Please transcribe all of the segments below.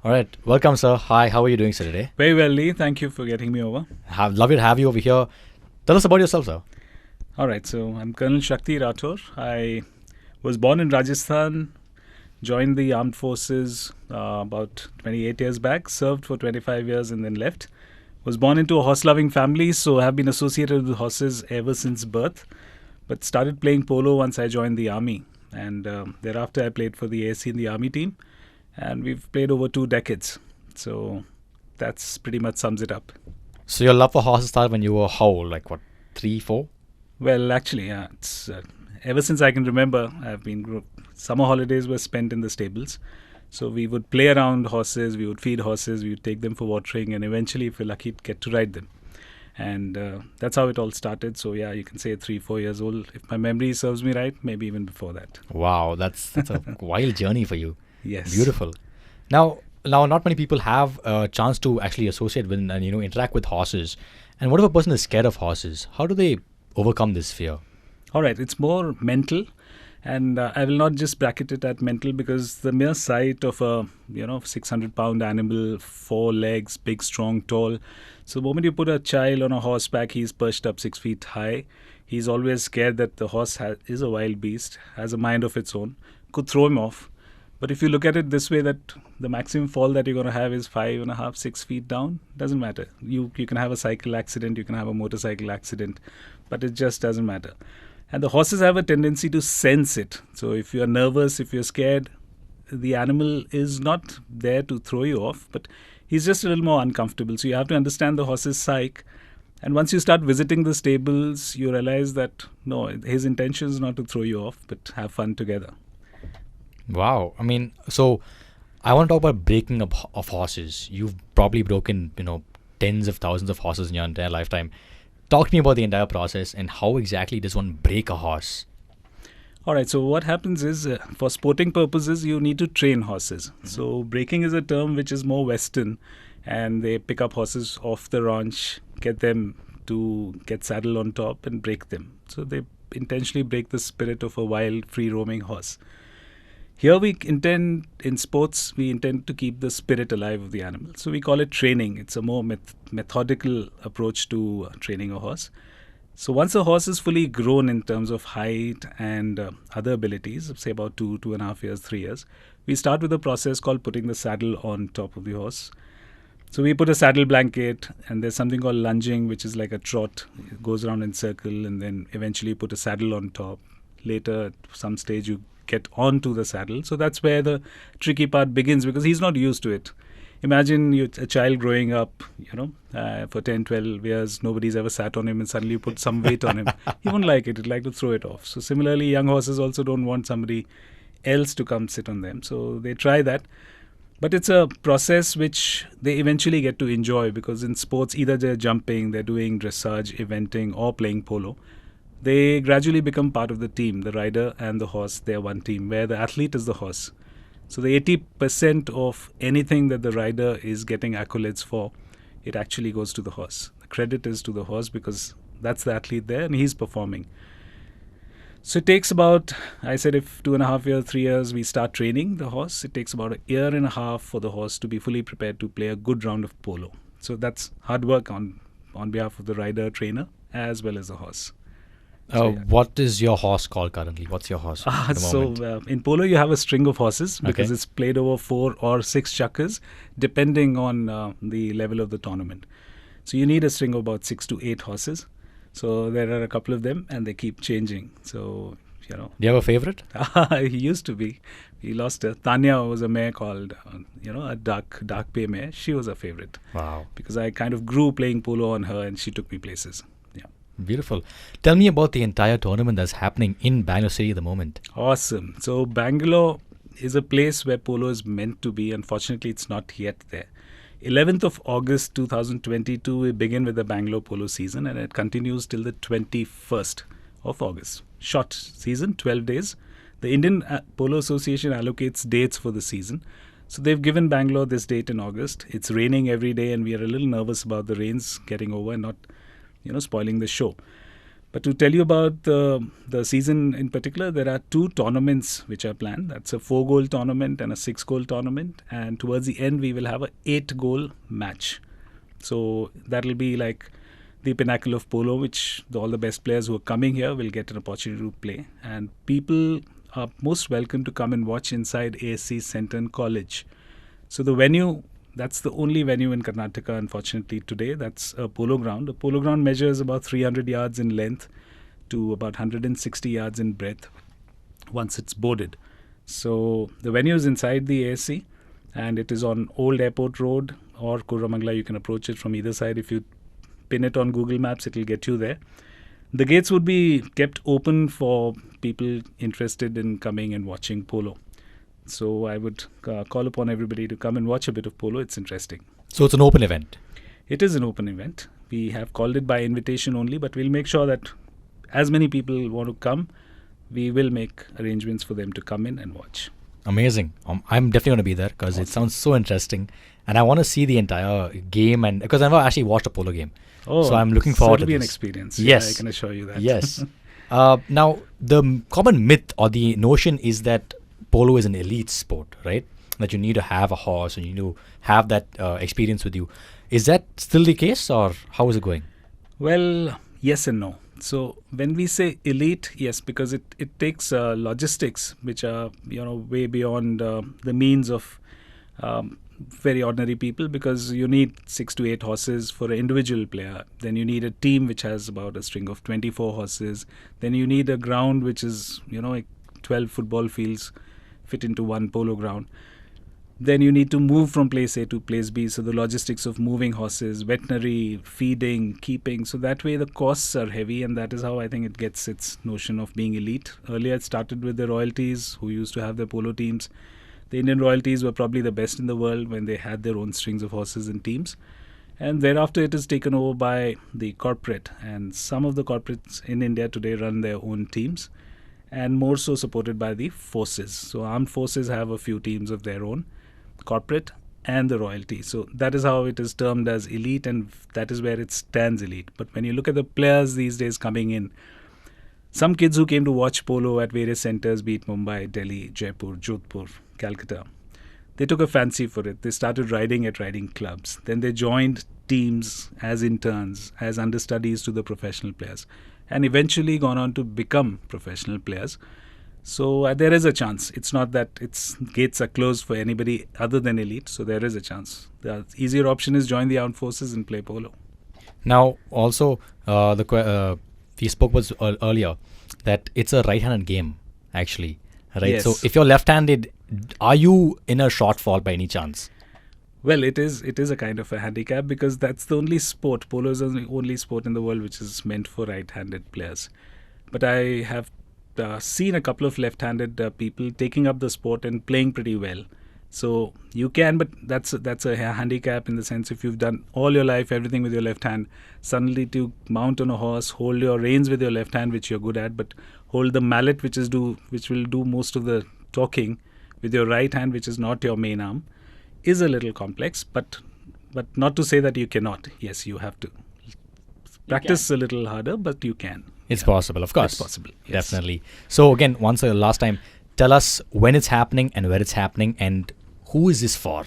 All right. Welcome, sir. Hi. How are you doing, sir, today? Very well, Lee. Thank you for getting me over. Lovely to have you over here. Tell us about yourself, sir. All right, so I'm Col Shakti Rathore. I was born in Rajasthan, joined the armed forces about 28 years back, served for 25 years and then left. Was born into a horse-loving family, so have been associated with horses ever since birth. But started playing polo once I joined the army. And thereafter I played for the AC in the army team. And we've played over 2 decades. So that's pretty much sums it up. So your love for horses started when you were how old? Like what, 3, 4? Well, actually, yeah, it's ever since I can remember, summer holidays were spent in the stables. So we would play around horses, we would feed horses, we would take them for watering, and eventually, if we're lucky, get to ride them. And that's how it all started. So yeah, you can say 3, 4 years old. If my memory serves me right, maybe even before that. Wow, that's a wild journey for you. Yes. Beautiful. Now, not many people have a chance to actually associate with and interact with horses. And what if a person is scared of horses? How do they overcome this fear? All right, it's more mental. And I will not just bracket it at mental, because the mere sight of a 600-pound animal, 4 legs, big, strong, tall. So the moment you put a child on a horseback, he's perched up 6 feet high. He's always scared that the horse is a wild beast, has a mind of its own, could throw him off. But if you look at it this way, that the maximum fall that you're going to have is 5.5, 6 feet down, doesn't matter. You can have a cycle accident, you can have a motorcycle accident, but it just doesn't matter. And the horses have a tendency to sense it. So if you're nervous, if you're scared, the animal is not there to throw you off, but he's just a little more uncomfortable. So you have to understand the horse's psyche. And once you start visiting the stables, you realize that, no, his intention is not to throw you off, but have fun together. Wow. I mean, so I want to talk about breaking up of horses. You've probably broken, tens of thousands of horses in your entire lifetime. Talk to me about the entire process and how exactly does one break a horse? All right, so what happens is, for sporting purposes, you need to train horses. Mm-hmm. So breaking is a term which is more Western, and they pick up horses off the ranch, get them to get saddled on top and break them. So they intentionally break the spirit of a wild, free-roaming horse. Here in sports, we intend to keep the spirit alive of the animal. So we call it training. It's a more methodical approach to training a horse. So once a horse is fully grown in terms of height and other abilities, say about 2.5 years, 3 years, we start with a process called putting the saddle on top of the horse. So we put a saddle blanket, and there's something called lunging, which is like a trot. It goes around in circle, and then eventually put a saddle on top. Later, at some stage, you get onto the saddle. So that's where the tricky part begins, because he's not used to it. Imagine a child growing up, for 10, 12 years, nobody's ever sat on him, and suddenly you put some weight on him. He won't like it. He'd like to throw it off. So similarly, young horses also don't want somebody else to come sit on them. So they try that. But it's a process which they eventually get to enjoy, because in sports, either they're jumping, they're doing dressage, eventing, or playing polo. They gradually become part of the team. The rider and the horse, they're one team, where the athlete is the horse. So the 80% of anything that the rider is getting accolades for, it actually goes to the horse. The credit is to the horse, because that's the athlete there and he's performing. So it takes about, I said, if 2.5 years, 3 years, we start training the horse, it takes about 1.5 years for the horse to be fully prepared to play a good round of polo. So that's hard work on behalf of the rider, trainer, as well as the horse. What is your horse called currently? What's your horse at the moment? In polo, you have a string of horses, because it's played over 4 or 6 chakkars, depending on the level of the tournament. So you need a string of about 6 to 8 horses. So there are a couple of them, and they keep changing. So, Do you have a favorite? He used to be. He lost her. Tanya was a mare called, a dark bay mare. She was a favorite. Wow. Because I kind of grew playing polo on her, and she took me places. Beautiful. Tell me about the entire tournament that's happening in Bangalore City at the moment. Awesome. So Bangalore is a place where polo is meant to be. Unfortunately, it's not yet there. 11th of August 2022, we begin with the Bangalore Polo season, and it continues till the 21st of August. Short season, 12 days. The Indian Polo Association allocates dates for the season. So they've given Bangalore this date in August. It's raining every day, and we are a little nervous about the rains getting over and not spoiling the show. But to tell you about the season in particular, there are 2 tournaments which are planned. That's a 4-goal tournament and a 6-goal tournament. And towards the end, we will have a 8-goal match. So that'll be like the pinnacle of polo, which all the best players who are coming here will get an opportunity to play. And people are most welcome to come and watch inside ASC Center and College. So the venue, that's the only venue in Karnataka, unfortunately, today. That's a polo ground. A polo ground measures about 300 yards in length to about 160 yards in breadth once it's boarded. So the venue is inside the ASC, and it is on Old Airport Road or Koramangala. You can approach it from either side. If you pin it on Google Maps, it will get you there. The gates would be kept open for people interested in coming and watching polo. So I would call upon everybody to come and watch a bit of polo. It's interesting. So it's an open event. It is an open event. We have called it by invitation only, but we'll make sure that as many people want to come, we will make arrangements for them to come in and watch. Amazing. I'm definitely going to be there because Awesome. it sounds so interesting. And I want to see the entire game, and because I've never actually watched a polo game. Oh, So I'm looking forward to it'll be an this. experience. Yes. Yeah, I can assure you that. Yes. Now, the common myth or the notion is that polo is an elite sport, right? That you need to have a horse and you need to have that experience with you. Is that still the case, or how is it going? Well, yes and no. So when we say elite, yes, because it takes logistics which are way beyond the means of very ordinary people, because you need 6 to 8 horses for an individual player. Then you need a team which has about a string of 24 horses. Then you need a ground which is like 12 football fields fit into one polo ground. Then you need to move from place A to place B. So the logistics of moving horses, veterinary, feeding, keeping. So that way the costs are heavy, and that is how I think it gets its notion of being elite. Earlier it started with the royalties who used to have their polo teams. The Indian royalties were probably the best in the world when they had their own strings of horses and teams. And thereafter it is taken over by the corporate. And some of the corporates in India today run their own teams, and more so supported by the forces. So armed forces have a few teams of their own, corporate and the royalty. So that is how it is termed as elite, and that is where it stands elite. But when you look at the players these days coming in, some kids who came to watch polo at various centers, be it Mumbai, Delhi, Jaipur, Jodhpur, Calcutta, they took a fancy for it. They started riding at riding clubs. Then they joined teams as interns, as understudies to the professional players, and eventually gone on to become professional players. So there is a chance. It's not that its gates are closed for anybody other than elite. So there is a chance. The easier option is join the armed forces and play polo. Now, also, we spoke about earlier that it's a right-handed game, actually. Right. Yes. So if you're left-handed, are you in a shortfall by any chance? Well, it is a kind of a handicap, because that's the only sport. Polo is the only sport in the world which is meant for right-handed players. But I have seen a couple of left-handed people taking up the sport and playing pretty well. So you can, but that's a handicap in the sense, if you've done all your life everything with your left hand, suddenly to mount on a horse, hold your reins with your left hand, which you're good at, but hold the mallet, which will do most of the talking, with your right hand, which is not your main arm, is a little complex. But not to say that you cannot. Yes, you have to practice a little harder, but you can. It's possible, of course. It's possible. Yes. Definitely. So again, last time, tell us when it's happening and where it's happening and who is this for?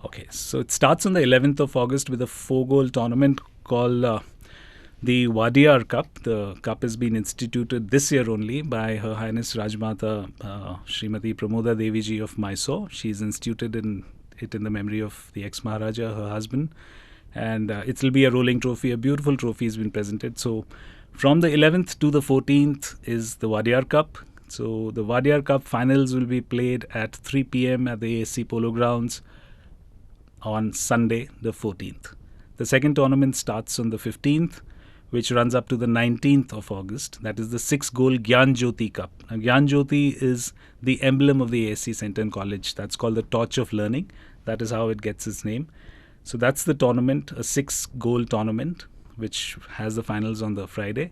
Okay, so it starts on the 11th of August with a 4-goal tournament called the Wadiyar Cup. The cup has been instituted this year only by Her Highness Rajmata Srimati Pramoda Devi Ji of Mysore. She's instituted it in the memory of the ex-Maharaja, her husband. And it will be a rolling trophy. A beautiful trophy has been presented. So from the 11th to the 14th is the Wadiyar Cup. So the Wadiyar Cup finals will be played at 3 p.m. at the ASC Polo Grounds on Sunday, the 14th. The second tournament starts on the 15th, which runs up to the 19th of August. That is the 6-goal Gyan Jyoti Cup. Now, Gyan Jyoti is the emblem of the ASC Center and College. That's called the Torch of Learning. That is how it gets its name. So that's the tournament, a 6-goal tournament, which has the finals on the Friday.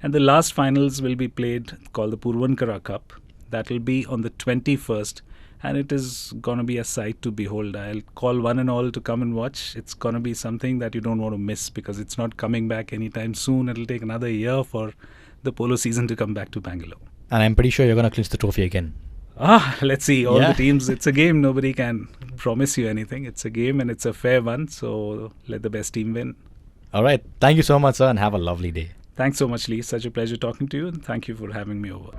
And the last finals will be played, called the Purvankara Cup. That will be on the 21st and it is going to be a sight to behold. I'll call one and all to come and watch. It's going to be something that you don't want to miss, because it's not coming back anytime soon. It'll take another year for the polo season to come back to Bangalore. And I'm pretty sure you're going to clinch the trophy again. Let's see. All Yeah. the teams, it's a game. Nobody can promise you anything. It's a game and it's a fair one. So let the best team win. All right. Thank you so much, sir, and have a lovely day. Thanks so much, Lee. Such a pleasure talking to you, and thank you for having me over.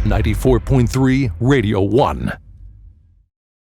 94.3 Radio 1.